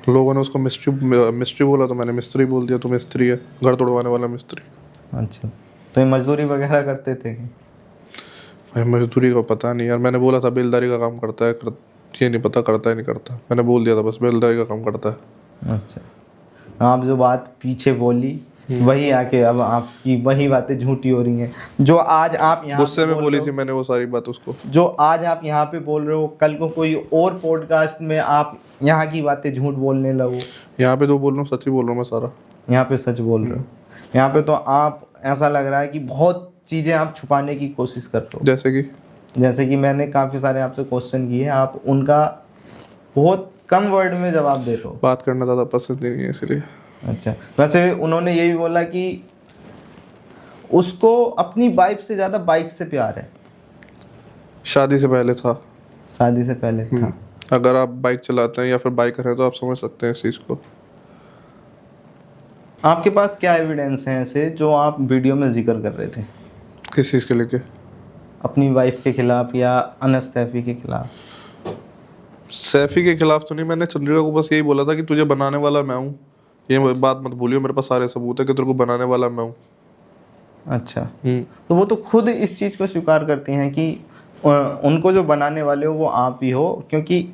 लोगों ने उसको मिस्ट्री बोला तो मैंने मिस्त्री बोल दिया, तो मिस्त्री है, घर तोड़वाने वाला मिस्त्री। अच्छा, तो ये मजदूरी वगैरह करते थे कि? भाई मजदूरी का पता नहीं यार, मैंने बोला था बेलदारी का काम करता है, ये नहीं पता करता है नहीं करता, मैंने बोल दिया था बस बेलदारी का काम करता है। अच्छा, आप जो बात पीछे बोली वही आके अब आपकी वही बातें झूठी हो रही हैं। जो आज आप यहाँ गुस्से में बोली थी मैंने वो सारी बात उसको। जो आज आप यहाँ पे बोल रहे हो, कल को कोई और पॉडकास्ट में आप यहाँ की बातें झूठ बोलने लगो। यहाँ पे जो बोल रहा हूँ सच ही बोल रहा हूँ मैं सारा। यहाँ पे सच बोल रहे हो। यहाँ पे तो आप ऐसा लग रहा है कि बहुत चीज़ें आप छुपाने की कोशिश कर रहे हो। जैसे कि मैंने काफ़ी सारे आपसे क्वेश्चन किए, आप उनका बहुत कम वर्ड में जवाब दे रहे हो। बात करना ज़्यादा पसंद नहीं है इसलिए। अच्छा, वैसे उन्होंने ये भी बोला कि उसको अपनी वाइफ से ज़्यादा बाइक से प्यार है। शादी से पहले था। शादी से पहले था। अगर आप बाइक चलाते हैं या फिर बाइकर हैं तो आप समझ सकते हैं इस चीज़ को। आपके पास क्या एविडेंस हैं ऐसे जो आप वीडियो में जिक्र कर रहे थे? किस चीज़ के लेके? अपनी वाइफ के खिलाफ या अनस सैफी के खिलाफ? सैफी के खिलाफ तो नहीं, मैंने चंद्रिका को बस यही बोला था कि तुझे बनाने वाला मैं हूँ, ये बात मत भूलियो, मेरे पास सारे सबूत है कि तेरे को बनाने वाला मैं हूँ। अच्छा, तो वो तो खुद इस चीज़ को स्वीकार करती हैं कि उनको जो बनाने वाले हो वो आप ही हो, क्योंकि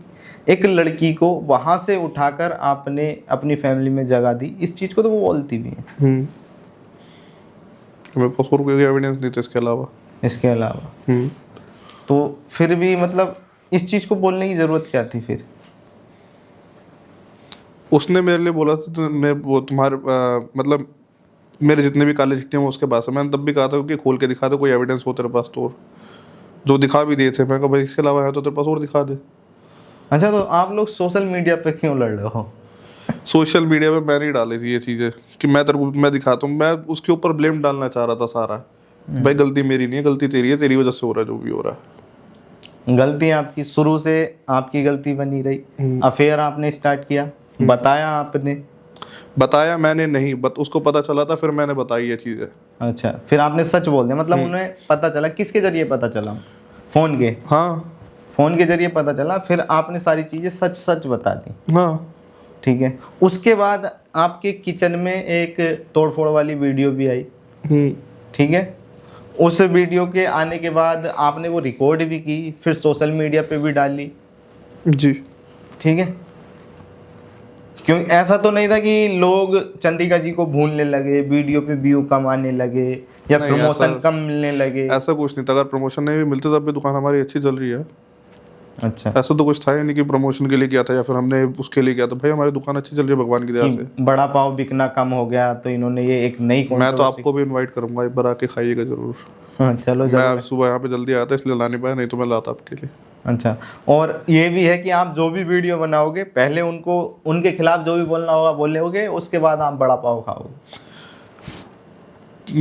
एक लड़की को वहाँ से उठाकर आपने अपनी फैमिली में जगह दी। इस चीज़ को तो वो बोलती भी हैं। मेरे पास और कोई एविडेंस नहीं था इसके अलावा। तो फिर भी मतलब इस चीज़ को बोलने की ज़रूरत क्या थी फिर? उसने मेरे लिए बोला था तो मैं वो तुम्हारे मतलब मेरे जितने भी काले चिट्ठे हैं उसके पास है। मैंने तब भी कहा था कि खोल के दिखा दे, कोई एविडेंस हो तेरे पास तो। और जो दिखा भी दिए थे, मैं कहा भाई इसके अलावा है तो तेरे पास और दिखा दे। अच्छा, तो आप लोग सोशल मीडिया पे क्यों लड़ रहे हो? सोशल मीडिया पे मैंने ही डाली थी ये चीज़ें कि मैं तेरे को मैं दिखाता हूँ। मैं उसके ऊपर ब्लेम डालना चाह रहा था सारा। भाई गलती मेरी नहीं है, गलती तेरी है, तेरी वजह से हो रहा है जो भी हो रहा है। गलती आपकी शुरू से आपकी गलती बनी रही। अफेयर आपने स्टार्ट किया, बताया आपने? बताया मैंने नहीं, उसको पता चला था, फिर मैंने बताई ये चीज़ें। अच्छा, फिर आपने सच बोल दिया, मतलब उन्हें पता चला? किसके जरिए पता चला? फोन के? हाँ, फोन के जरिए पता चला, फिर आपने सारी चीजें सच सच बता दी। हाँ, ठीक है। उसके बाद आपके किचन में एक तोड़फोड़ वाली वीडियो भी आई। ठीक है। उस वीडियो के आने के बाद आपने वो रिकॉर्ड भी की, फिर सोशल मीडिया पे भी डाली। जी। ठीक है। क्यों ऐसा तो नहीं था कि लोग चंद्रिका जी को भूलने लगे, वीडियो पे व्यू कम आने लगे या प्रमोशन कम मिलने लगे? ऐसा कुछ नहीं था। अगर प्रमोशन नहीं भी मिलते तब भी दुकान हमारी अच्छी चल रही है। अच्छा, ऐसा तो कुछ था ही नहीं कि प्रमोशन के लिए किया था या फिर हमने उसके लिए किया था। भाई हमारी दुकान अच्छी चल रही है भगवान की दया से। बड़ा पाव बिकना कम हो गया तो इन्होंने ये एक नई मैं तो आपको भी इनवाइट करूंगा, एक बार आके खाइएगा जरूर। हाँ, चलो मैं सुबह यहाँ पे जल्दी आया था इसलिए ला नहीं पाया, नहीं तो मैं लाता आपके लिए। अच्छा, और ये भी है कि आप जो भी वीडियो बनाओगे पहले उनको उनके खिलाफ जो भी बोलना होगा बोलोगे, उसके बाद आप बड़ा पाव खाओगे।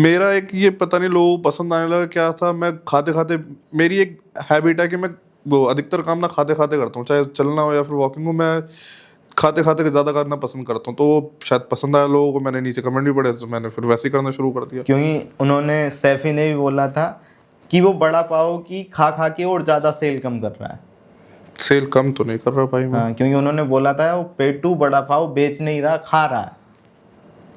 मेरा एक ये पता नहीं लोगों को पसंद आने लगा क्या था, मैं खाते खाते, मेरी एक हैबिट है कि मैं वो अधिकतर काम ना खाते खाते करता हूँ, चाहे चलना हो या फिर वॉकिंग हो, मैं खाते खाते ज़्यादा करना पसंद करता हूँ। तो शायद पसंद आया लोगों को, मैंने नीचे कमेंट भी पढ़े तो मैंने फिर वैसे ही करना शुरू कर दिया। क्योंकि उन्होंने सैफी ने भी बोला था कि वो बड़ा पाव की खा खा के और ज़्यादा सेल कम कर रहा है। सेल कम तो नहीं कर रहा भाई मैं। हाँ, क्योंकि उन्होंने बोला था वो पेटू बड़ा पाव बेच नहीं रहा, खा रहा है।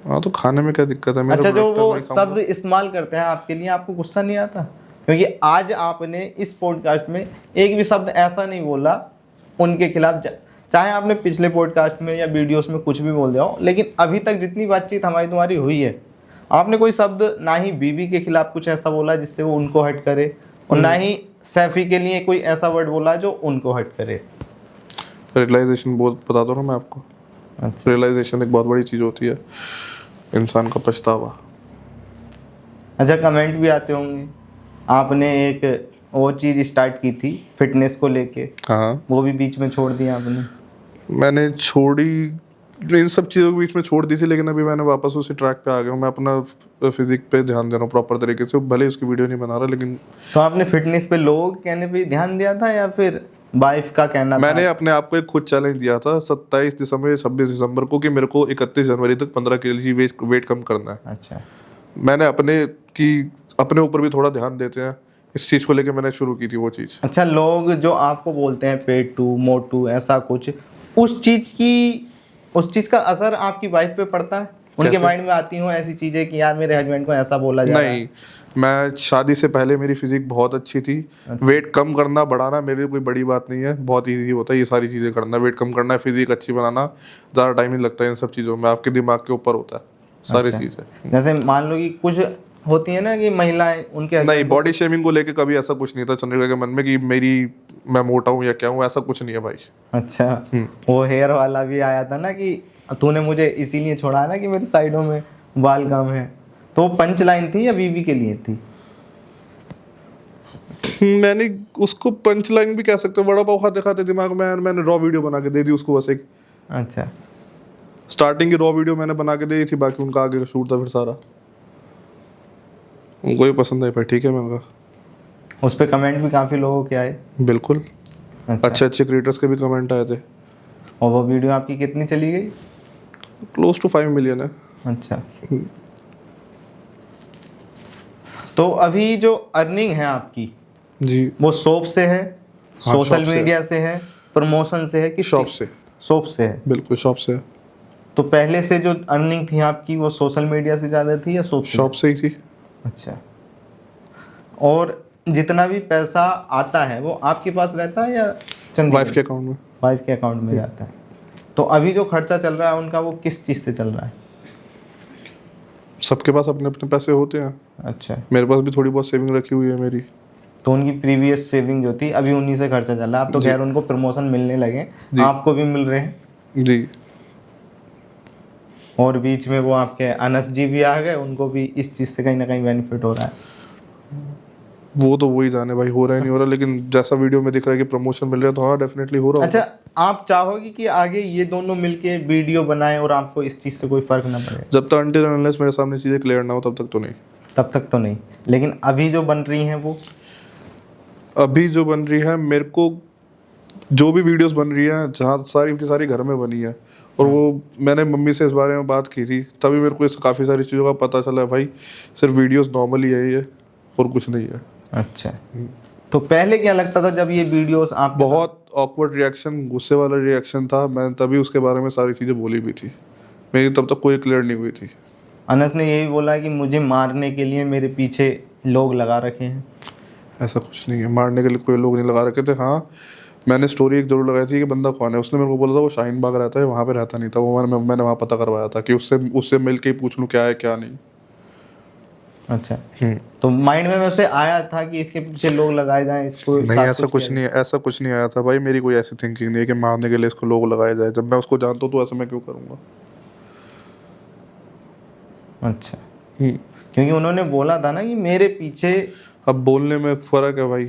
हाँ, तो खाने में क्या दिक्कत है? अच्छा, जो वो शब्द इस्तेमाल करते हैं आपके लिए, आपको गुस्सा नहीं आता? क्योंकि आज आपने इस पॉडकास्ट में एक भी शब्द ऐसा नहीं बोला उनके खिलाफ, चाहे आपने पिछले पॉडकास्ट में या वीडियोस में कुछ भी बोल दिया हो, लेकिन अभी तक जितनी बातचीत हमारी तुम्हारी हुई है, आपने कोई शब्द ना ही बीबी के खिलाफ कुछ ऐसा बोला जिससे वो उनको हर्ट करे, और ना ही सैफी के लिए कोई ऐसा वर्ड बोला जो उनको हर्ट करे। रियलाइजेशन बहुत बताता हूँ ना मैं आपको। अच्छा, रियलाइजेशन एक बहुत बड़ी चीज़ होती है, इंसान का पछतावा। अच्छा, कमेंट भी आते होंगे। आपने एक वो चीज़ स्टार्ट की थी फिटनेस को लेके, हाँ, वो भी बीच में छोड़ दिया आपने? मैंने छोड़ी, इन सब चीज़ों के बीच में छोड़ दी थी, लेकिन अभी मैंने वापस उसी ट्रैक पे आ गया हूँ। मैं अपना फिजिक पे ध्यान दे रहा हूँ प्रॉपर तरीके से, भले उसकी वीडियो नहीं बना रहा लेकिन। तो आपने फिटनेस पे लोगों के कहने पे ध्यान दिया था या फिर वाइफ का कहना था? मैंने अपने आप को एक खुद चैलेंज दिया था 27 दिसंबर 26 दिसंबर को कि मेरे को 31 जनवरी तक 15 kg वेट कम करना है। अच्छा, मैंने अपने ऊपर भी थोड़ा ध्यान देते हैं, इस चीज़ को लेके मैंने शुरू की थी वो चीज़। अच्छा, लोग जो आपको बोलते हैं पेटू मोटू ऐसा कुछ, उस चीज़ की उस चीज़ का असर आपकी वाइफ पे पड़ता है? उनके कैसे? माइंड में आती हो ऐसी चीज़ें कि यार मेरे हस्बैंड को ऐसा बोला जा रहा है? नहीं, मैं शादी से पहले मेरी फिजिक बहुत अच्छी थी। वेट कम करना बढ़ाना मेरे लिए कोई बड़ी बात नहीं है, बहुत इजी होता है ये सारी चीज़ें करना। वेट कम करना, फिजिक अच्छी बनाना, ज़्यादा टाइम नहीं लगता है इन सब चीज़ों में, आपके दिमाग के ऊपर होता है सारी अच्छा। चीज़ें। जैसे मान लो कि कुछ होती है ना कि महिलाएं उनके नहीं, husband को- बॉडी शेमिंग को लेके कभी ऐसा कुछ नहीं था चंद्रिका के मन में कि मैं मोटा हूँ या क्या हूँ, ऐसा कुछ नहीं है भाई। अच्छा, वो हेयर वाला भी आया था ना कि तूने मुझे इसीलिए छोड़ा ना कि मेरी साइडों में बाल कम है, तो पंच लाइन थी या बीवी के लिए थी? मैंने उसको पंच लाइन भी कह सकते हो, वड़ा पाव खाते खाते दिमाग में आया, मैंने रॉ वीडियो बना के दे दी उसको। बस एक अच्छा, स्टार्टिंग की रॉ वीडियो मैंने बना के दे दी थी, बाकी उनका आगे का शूट था फिर सारा। उनको ही पसंद आई, भाई ठीक है मैंने कहा। उस पर कमेंट भी काफ़ी लोगों के आए। बिल्कुल, अच्छा, अच्छे अच्छे क्रिएटर्स के भी कमेंट आए थे। और वो वीडियो आपकी कितनी चली गई? क्लोज टू 5 मिलियन है। अच्छा, तो अभी जो अर्निंग है आपकी जी, वो शॉप से है, हाँ, सोशल शॉप से है। मीडिया से है, प्रमोशन से है, किस शॉप चीज़? से, शॉप से है। बिल्कुल शॉप से है। तो पहले से जो अर्निंग थी आपकी वो सोशल मीडिया से ज़्यादा थी या शॉप से? शॉप से ही थी। अच्छा, और जितना भी पैसा आता है वो आपके पास रहता है या वाइफ के अकाउंट में। वाइफ के अकाउंट में जाता है? तो अभी जो खर्चा चल रहा है उनका वो किस चीज़ से चल रहा है? सबके पास अपने अपने पैसे होते हैं, अच्छा, मेरे पास भी थोड़ी बहुत सेविंग रखी हुई है मेरी। तो उनकी प्रीवियस सेविंग जो थी अभी उन्हीं से खर्चा चल रहा है। अब तो खैर उनको प्रमोशन मिलने लगे, जी। आपको भी मिल रहे हैं, जी, और बीच में वो आपके अनस जी भी आ गए, उनको भी इस चीज़ से कहीं ना कहीं बेनिफिट हो रहा है। वो तो वही जाने भाई, हो रहा है नहीं हो रहा, लेकिन जैसा वीडियो में दिख रहा है कि प्रमोशन मिल रहा है तो हाँ डेफिनेटली हो रहा अच्छा, होगा। आप चाहोगे कि आगे ये दोनों मिलके वीडियो बनाएं और आपको इस चीज़ से कोई फर्क ना पड़े? जब तक अनटिल अनलेस मेरे सामने चीज़ें क्लियर ना हो तब तक तो नहीं। तब तक तो नहीं, लेकिन अभी जो बन रही हैं वो अभी जो बन रही है, मेरे को जो भी वीडियोस बन रही है जहाँ सारी की सारी घर में बनी है, और वो मैंने मम्मी से इस बारे में बात की थी, तभी मेरे को इस काफ़ी सारी चीज़ों का पता चला है भाई, सिर्फ वीडियोस नॉर्मल ही है ये, और कुछ नहीं है। अच्छा, तो पहले क्या लगता था जब ये वीडियोस आप बहुत ऑकवर्ड रिएक्शन, गुस्से वाला रिएक्शन था, मैं तभी उसके बारे में सारी चीज़ें बोली भी थी, मेरी तब तक कोई क्लियर नहीं हुई थी। अनस ने यही बोला कि मुझे मारने के लिए मेरे पीछे लोग लगा रखे हैं? ऐसा कुछ नहीं है, मारने के लिए कोई लोग नहीं लगा रखे थे। हाँ, मैंने स्टोरी एक जरूर लगाई थी कि बंदा कौन है, उसने मेरे को बोला था वो शाहीन बाग रहता है, वहाँ पे रहता नहीं था वो, मैंने वहाँ पता करवाया था कि उससे मिल के ही पूछ लूँ क्या है क्या नहीं। अच्छा, तो माइंड में वैसे आया था कि इसके पीछे लोग लगाए जाएं, इसको नहीं, साथ ऐसा कुछ किया नहीं है, ऐसा कुछ नहीं आया था भाई, मेरी कोई ऐसी थिंकिंग नहीं है कि मारने के लिए इसको लोग लगाए जाए, जब मैं उसको जानता हूँ तो ऐसा मैं क्यों करूँगा। जाए? अच्छा, क्योंकि उन्होंने बोला था ना कि मेरे पीछे। अब बोलने में फ़र्क है भाई,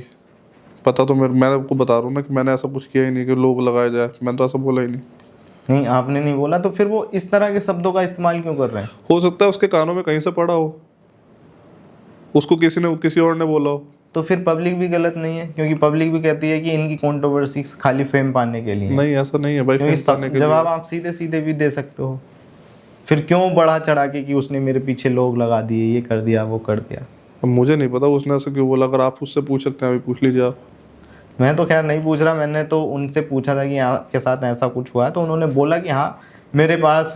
पता तो मैं आपको बता रहा हूँ ना कि मैंने ऐसा कुछ किया ही नहीं कि लोग लगाए जाए, मैंने तो ऐसा बोला ही नहीं। नहीं, आपने नहीं बोला, तो फिर वो इस तरह के शब्दों का इस्तेमाल क्यों कर रहे हैं? हो सकता है उसके कानों में कहीं से पड़ा हो, उसको किसी और ने बोला हो। तो फिर पब्लिक भी गलत नहीं है, क्योंकि पब्लिक भी कहती है कि इनकी कंट्रोवर्सी खाली फेम पाने के लिए है। नहीं, ऐसा नहीं है भाई, क्योंकि फेम पाने के जवाब लिए। आप सीधे सीधे भी दे सकते हो, फिर क्यों बढ़ा चढ़ा के कि उसने मेरे पीछे लोग लगा दिए, ये कर दिया, वो कर दिया? अब मुझे नहीं पता उसने ऐसा क्यों बोला, अगर आप उससे पूछ सकते हैं अभी पूछ लीजिए आप। मैं तो खैर नहीं पूछ रहा, मैंने तो उनसे पूछा था कि आपके साथ ऐसा कुछ हुआ है, तो उन्होंने बोला कि हाँ मेरे पास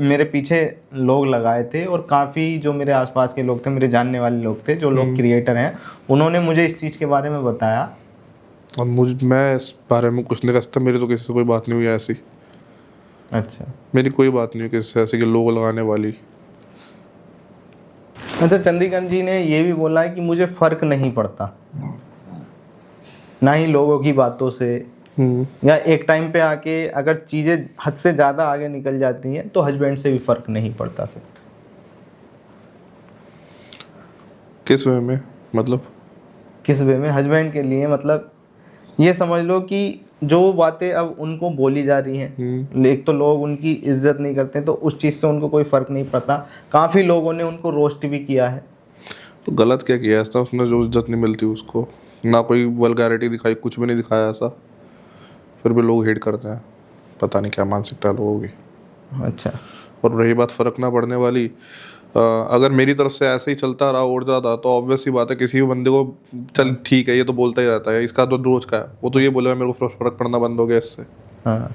मेरे पीछे लोग लगाए थे, और काफ़ी जो मेरे आसपास के लोग थे, मेरे जानने वाले लोग थे, जो लोग क्रिएटर हैं, उन्होंने मुझे इस चीज़ के बारे में बताया। और मैं इस बारे में कुछ नहीं कह सकता, मेरी तो किसी से कोई बात नहीं हुई ऐसी। अच्छा, मेरी कोई बात नहीं हुई किसी से ऐसी कि लोग लगाने वाली। अच्छा, चंदीगढ़ जी ने ये भी बोला है कि मुझे फ़र्क नहीं पड़ता, ना ही लोगों की बातों से, या एक टाइम पे आके अगर चीज़ें हद से ज़्यादा आगे निकल जाती हैं तो हस्बैंड से भी फ़र्क नहीं पड़ता। फिर किस वे में, मतलब किस वे में? हस्बैंड के लिए मतलब ये समझ लो कि जो बातें अब उनको बोली जा रही हैं, एक तो लोग उनकी इज्जत नहीं करते, तो उस चीज़ से उनको कोई फ़र्क नहीं पड़ता। काफ़ी लोगों ने उनको रोस्ट भी किया है। तो गलत क्या किया ऐसा उसने जो इज्जत नहीं मिलती उसको, ना कोई वल्गैरिटी दिखाई, कुछ भी नहीं दिखाया ऐसा, फिर भी लोग हेट करते हैं, पता नहीं क्या मानसिकता है लोगों की। अच्छा, और रही बात फ़र्क ना पड़ने वाली, अगर मेरी तरफ से ऐसे ही चलता रहा और ज़्यादा, तो ऑब्वियस सी बात है किसी भी बंदे को चल ठीक है ये तो बोलता ही रहता है, इसका तो रोज का है, वो तो ये बोलेगा मेरे को फ़र्क पड़ना बंद हो गया इससे। हाँ,